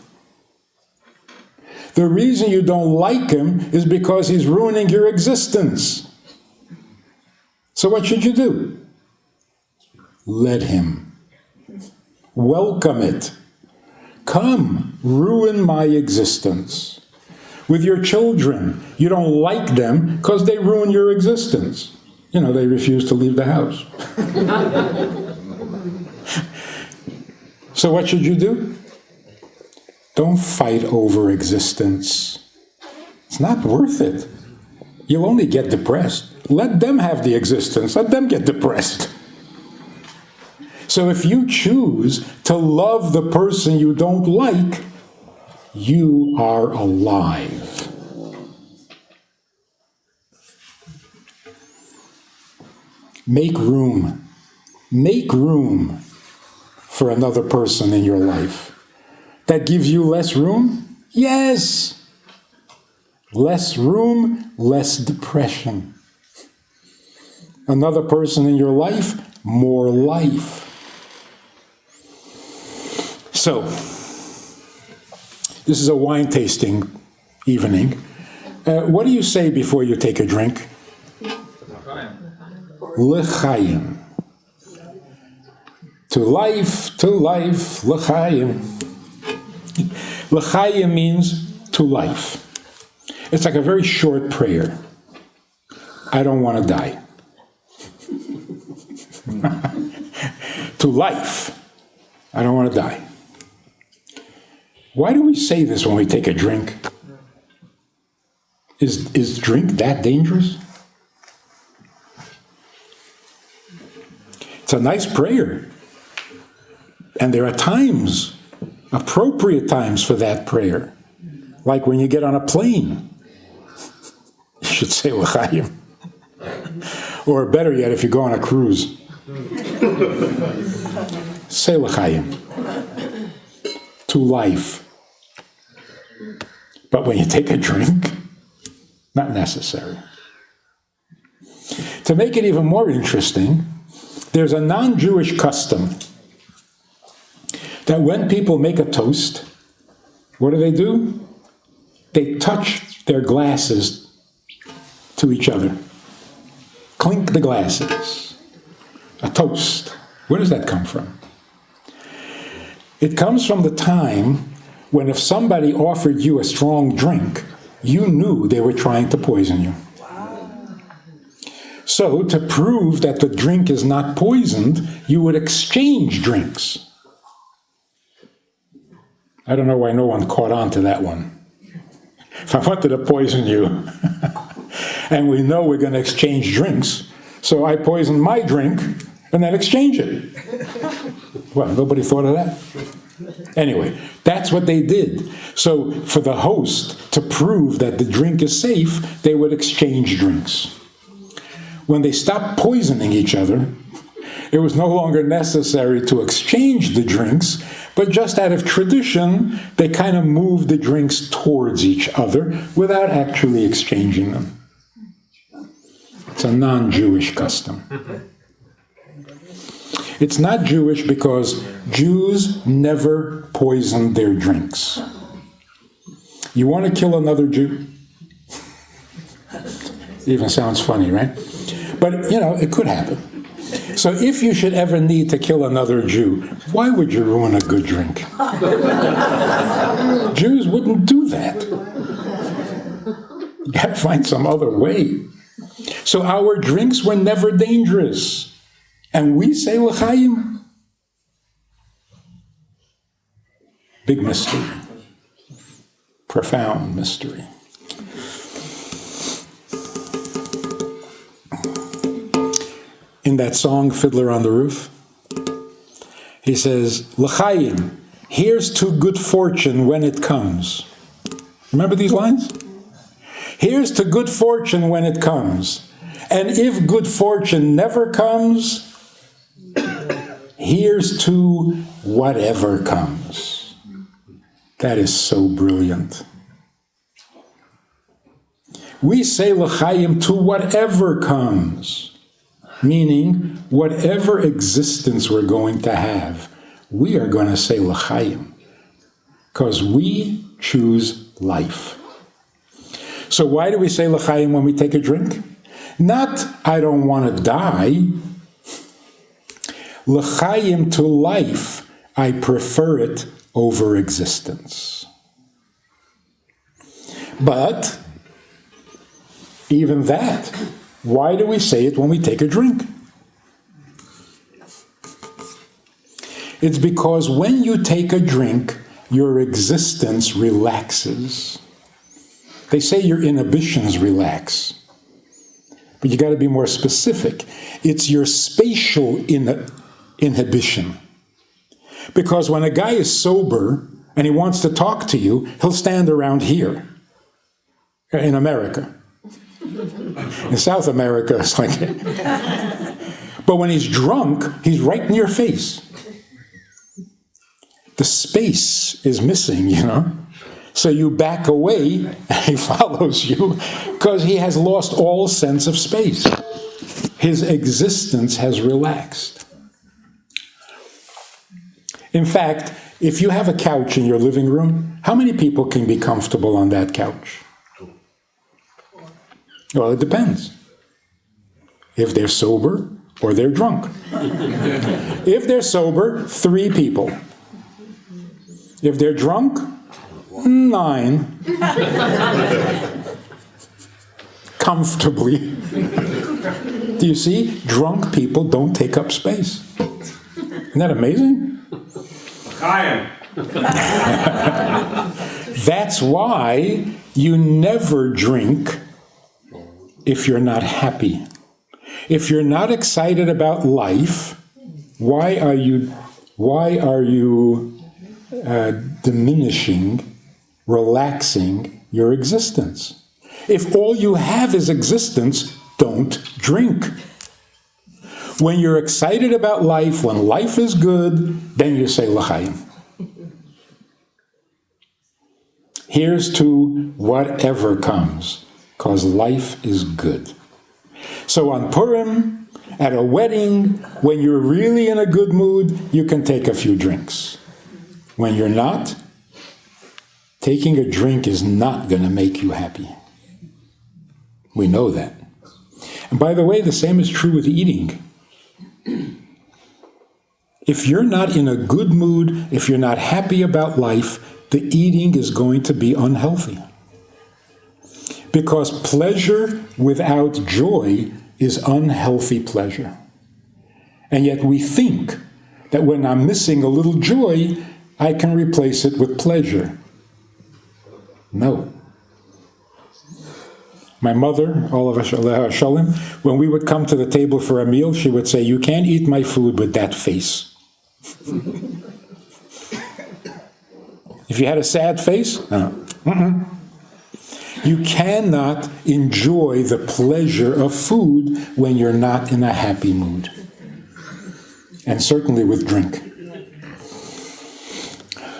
The reason you don't like him is because he's ruining your existence. So what should you do? Let him. Welcome it. Come, ruin my existence. With your children, you don't like them because they ruin your existence. They refuse to leave the house. So what should you do? Don't fight over existence. It's not worth it. You'll only get depressed. Let them have the existence. Let them get depressed. So if you choose to love the person you don't like, you are alive. Make room. Make room for another person in your life. That gives you less room? Yes. Less room, less depression. Another person in your life, more life. So, this is a wine tasting evening. What do you say before you take a drink? L'chaim. To life, l'chaim. L'chaim means to life. It's like a very short prayer. I don't want to die. To life. I don't want to die. Why do we say this when we take a drink? Is drink that dangerous? It's a nice prayer. And there are times, appropriate times for that prayer. Like when you get on a plane. You should say l'chaim. Or better yet, if you go on a cruise. Say l'chaim. To life. But when you take a drink, not necessary. To make it even more interesting, there's a non-Jewish custom that when people make a toast, what do? They touch their glasses to each other. Clink the glasses. A toast. Where does that come from? It comes from the time when if somebody offered you a strong drink, you knew they were trying to poison you. So, to prove that the drink is not poisoned, you would exchange drinks. I don't know why no one caught on to that one. If I wanted to poison you, and we know we're going to exchange drinks, so I poison my drink and then exchange it. Well, nobody thought of that? Anyway, that's what they did. So for the host to prove that the drink is safe, they would exchange drinks. When they stopped poisoning each other, it was no longer necessary to exchange the drinks, but just out of tradition, they kind of moved the drinks towards each other without actually exchanging them. It's a non-Jewish custom. It's not Jewish because Jews never poisoned their drinks. You want to kill another Jew? Even sounds funny, right? But, it could happen. So if you should ever need to kill another Jew, why would you ruin a good drink? Jews wouldn't do that. You got to find some other way. So our drinks were never dangerous. And we say l'chaim. Big mystery. Profound mystery. In that song, Fiddler on the Roof, he says, l'chaim, here's to good fortune when it comes. Remember these lines? Here's to good fortune when it comes. And if good fortune never comes, here's to whatever comes. That is so brilliant. We say l'chaim to whatever comes, meaning whatever existence we're going to have, we are going to say l'chaim, because we choose life. So why do we say l'chaim when we take a drink? Not, I don't want to die. L'chaim, to life, I prefer it over existence. But, even that, why do we say it when we take a drink? It's because when you take a drink, your existence relaxes. They say your inhibitions relax. But you got to be more specific. It's your spatial inhibition. Because when a guy is sober and he wants to talk to you, he'll stand around here in America. In South America, it's like... But when he's drunk, he's right in your face. The space is missing, you know? So you back away, and he follows you, because he has lost all sense of space. His existence has relaxed. In fact, if you have a couch in your living room, how many people can be comfortable on that couch? Well, it depends. If they're sober or they're drunk. If they're sober, 3 people. If they're drunk, 9. Comfortably. Do you see? Drunk people don't take up space. Isn't that amazing? That's why you never drink if you're not happy. If you're not excited about life, why are you diminishing, relaxing your existence? If all you have is existence, don't drink. When you're excited about life, when life is good, then you say l'chaim. Here's to whatever comes, because life is good. So on Purim, at a wedding, when you're really in a good mood, you can take a few drinks. When you're not, taking a drink is not going to make you happy. We know that. And by the way, the same is true with eating. If you're not in a good mood, if you're not happy about life, the eating is going to be unhealthy. Because pleasure without joy is unhealthy pleasure. And yet we think that when I'm missing a little joy, I can replace it with pleasure. No. My mother, Olav Shalom, when we would come to the table for a meal, she would say, "You can't eat my food with that face." If you had a sad face, you cannot enjoy the pleasure of food when you're not in a happy mood. And certainly with drink.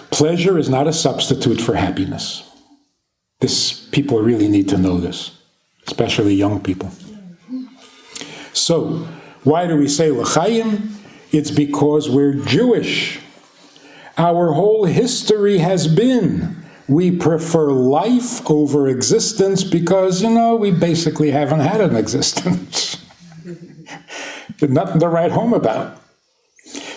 Pleasure is not a substitute for happiness. People really need to know this, especially young people. So, why do we say l'chaim? It's because we're Jewish. Our whole history has been we prefer life over existence because, we basically haven't had an existence. There's nothing to write home about.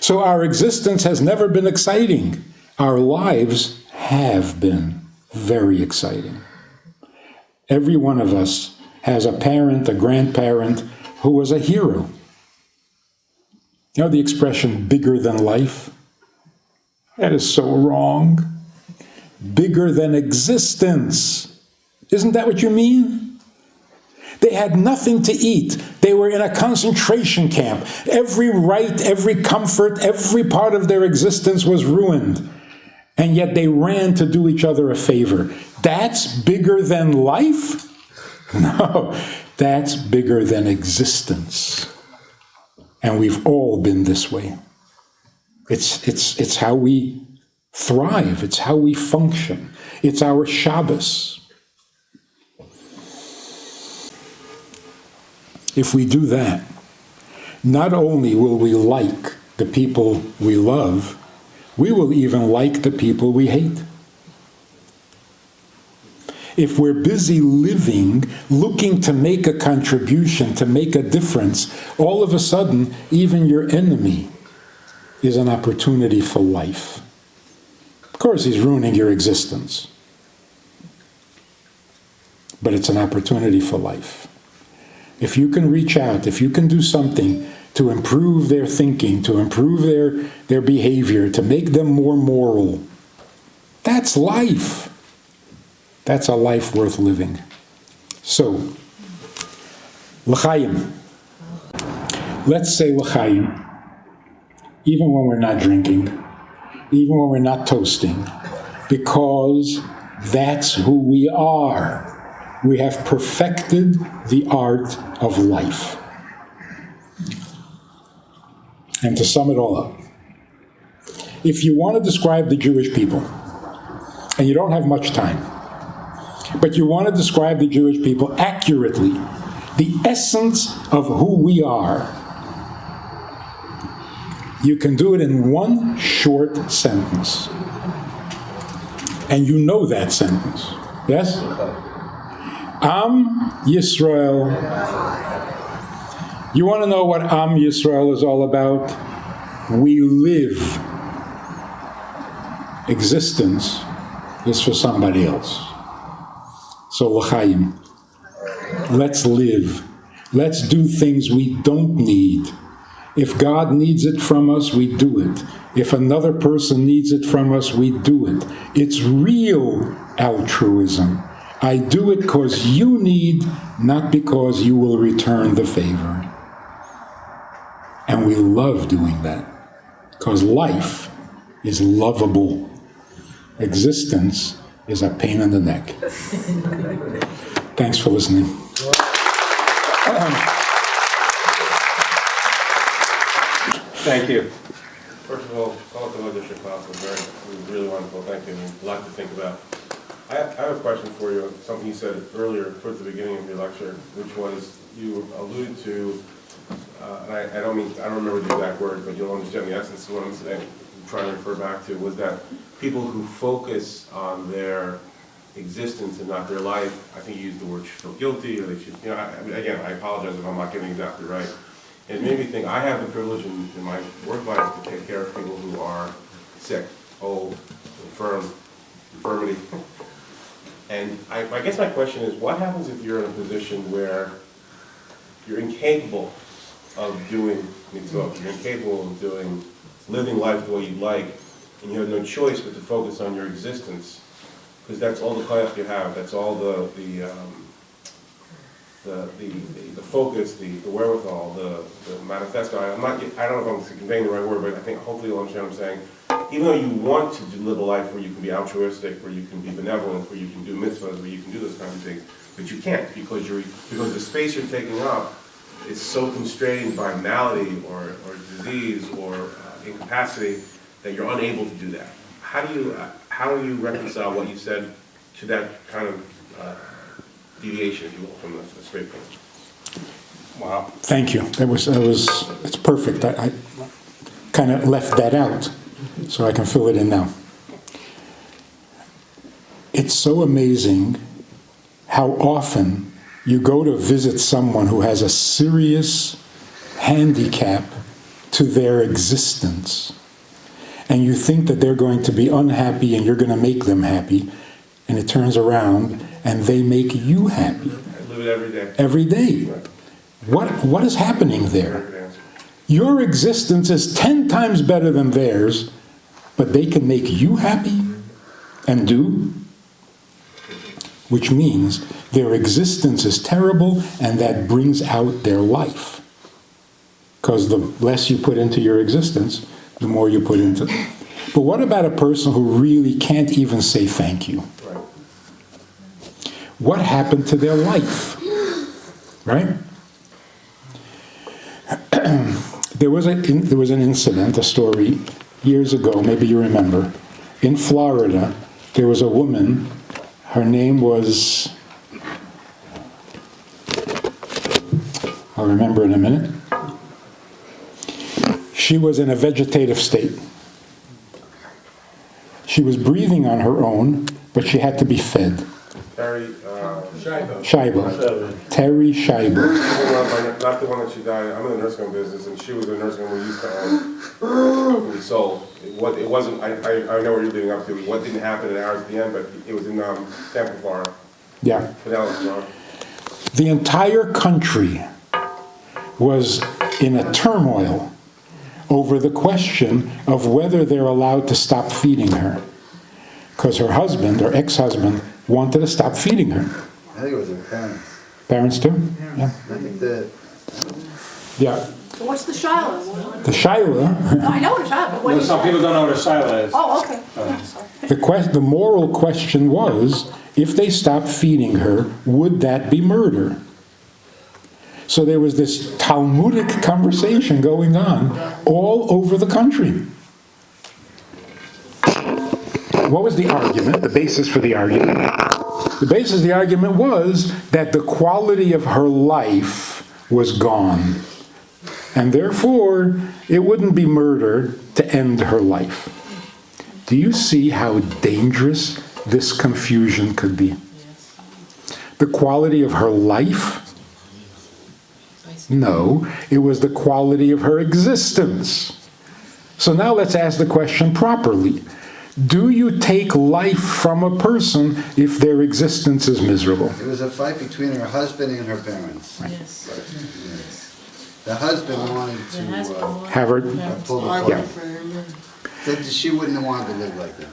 So our existence has never been exciting. Our lives have been very exciting. Every one of us has a parent, a grandparent who was a hero. You know the expression, bigger than life? That is so wrong. Bigger than existence. Isn't that what you mean? They had nothing to eat. They were in a concentration camp. Every right, every comfort, every part of their existence was ruined. And yet they ran to do each other a favor. That's bigger than life? No, that's bigger than existence. And we've all been this way. It's how we thrive. It's how we function. It's our Shabbos. If we do that, not only will we like the people we love, we will even like the people we hate. If we're busy living, looking to make a contribution, to make a difference, all of a sudden, even your enemy is an opportunity for life. Of course, he's ruining your existence. But it's an opportunity for life. If you can reach out, if you can do something to improve their thinking, to improve their behavior, to make them more moral, that's life. That's a life worth living. So, l'chaim. Let's say l'chaim, even when we're not drinking, even when we're not toasting, because that's who we are. We have perfected the art of life. And to sum it all up, if you want to describe the Jewish people, and you don't have much time, but you want to describe the Jewish people accurately, the essence of who we are, you can do it in one short sentence. And you know that sentence, yes? Am Yisrael. You want to know what Am Yisrael is all about? We live. Existence is for somebody else. So l'chaim. Let's live. Let's do things we don't need. If God needs it from us, we do it. If another person needs it from us, we do it. It's real altruism. I do it because you need, not because you will return the favor. And we love doing that, because life is lovable. Existence is a pain in the neck. Thanks for listening. Thank you. First of all, all the leadership class was really wonderful. Thank you. A lot to think about. I have a question for you, something you said earlier towards the beginning of your lecture, which was you alluded to, and I don't remember the exact word, but you'll understand the essence of what I'm trying to refer back to, was that people who focus on their existence and not their life, I think you used the word feel guilty, or they should, again, I apologize if I'm not getting it exactly right. It made me think, I have the privilege in my work life to take care of people who are sick, old, infirmity. And I guess my question is, what happens if you're in a position where you're incapable of doing mitzvot, you're incapable of living life the way you'd like, and you have no choice but to focus on your existence, because that's all the class you have, that's all the focus, the wherewithal, the manifesto. I don't know if I'm conveying the right word, but I think hopefully you'll understand what I'm saying. Even though you want to live a life where you can be altruistic, where you can be benevolent, where you can do mitzvahs, where you can do those kinds of things, but you can't because the space you're taking up is so constrained by malady or disease or incapacity that you're unable to do that. How do you reconcile what you said to that kind of deviation, if you will, from the straight point? Wow. Thank you. It's perfect. I kind of left that out, so I can fill it in now. It's so amazing how often you go to visit someone who has a serious handicap to their existence, and you think that they're going to be unhappy and you're going to make them happy, and it turns around and they make you happy. I live it every day. Every day. What is happening there? Your existence is 10 times better than theirs, but they can make you happy and do, which means their existence is terrible, and that brings out their life. Because the less you put into your existence, the more you put into it. But what about a person who really can't even say thank you? Right. What happened to their life? Right? There was an incident, a story, years ago, maybe you remember. In Florida, there was a woman, her name was, I'll remember in a minute. She was in a vegetative state. She was breathing on her own, but she had to be fed. Terry, Scheiber. Terry Scheiber. not the one that she died. I'm in the nursing home business, and she was a nursing home we used to own. We sold. It wasn't. I know what you're leading up to. What didn't happen in ours at the end, but it was in Temple, Florida. Yeah. Pinellas, Florida. The entire country was in a turmoil over the question of whether they're allowed to stop feeding her. Because her husband, or ex-husband, wanted to stop feeding her. I think it was her parents. Parents too? Yeah. I think that. Yeah. So what's the Shiloh? The Shiloh, I know what a Shiloh, but what is Some people don't know what a Shiloh is. Oh, okay. Yeah, sorry. the moral question was, if they stopped feeding her, would that be murder? So there was this Talmudic conversation going on all over the country. What was the argument, the basis for the argument? The basis of the argument was that the quality of her life was gone. And therefore, it wouldn't be murder to end her life. Do you see how dangerous this confusion could be? The quality of her life? No, it was the quality of her existence. So now let's ask the question properly. Do you take life from a person if their existence is miserable? It was a fight between her husband and her parents. Yes. The husband wanted The to husband wanted- Have her? pull the Yeah. plug. Said that she wouldn't have wanted to live like that.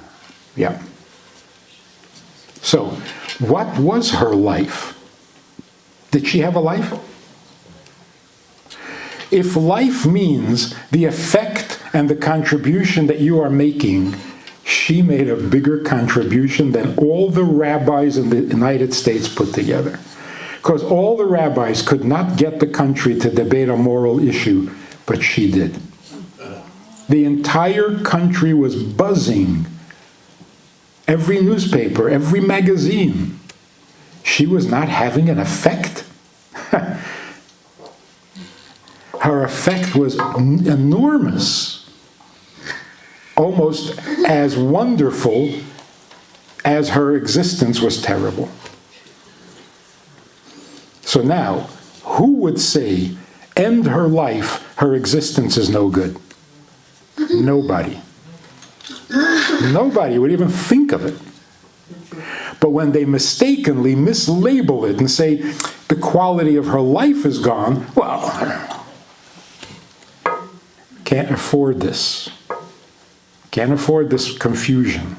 Yeah. So, what was her life? Did she have a life? If life means the effect and the contribution that you are making, she made a bigger contribution than all the rabbis in the United States put together. Because all the rabbis could not get the country to debate a moral issue, but she did. The entire country was buzzing. Every newspaper, every magazine. She was not having an effect. Her effect was enormous. Almost as wonderful as her existence was terrible. So now, who would say, end her life, her existence is no good? Nobody. Nobody would even think of it. But when they mistakenly mislabel it and say, the quality of her life is gone, well, I don't know. Can't afford this. Can't afford this confusion.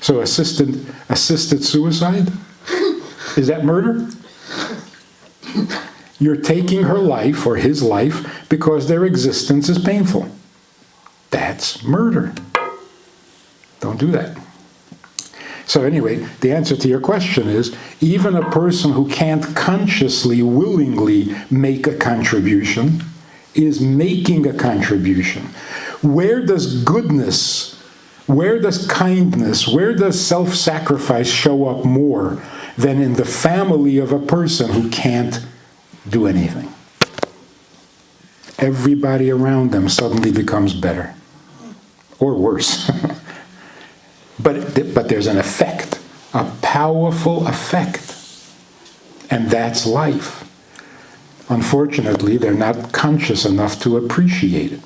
So assisted suicide? Is that murder? You're taking her life or his life because their existence is painful. That's murder. Don't do that. So anyway, the answer to your question is, even a person who can't consciously, willingly make a contribution is making a contribution. Where does goodness, where does kindness, where does self-sacrifice show up more than in the family of a person who can't do anything? Everybody around them suddenly becomes better. Or worse. But there's an effect, a powerful effect. And that's life. Unfortunately, they're not conscious enough to appreciate it.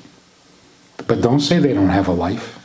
But don't say they don't have a life.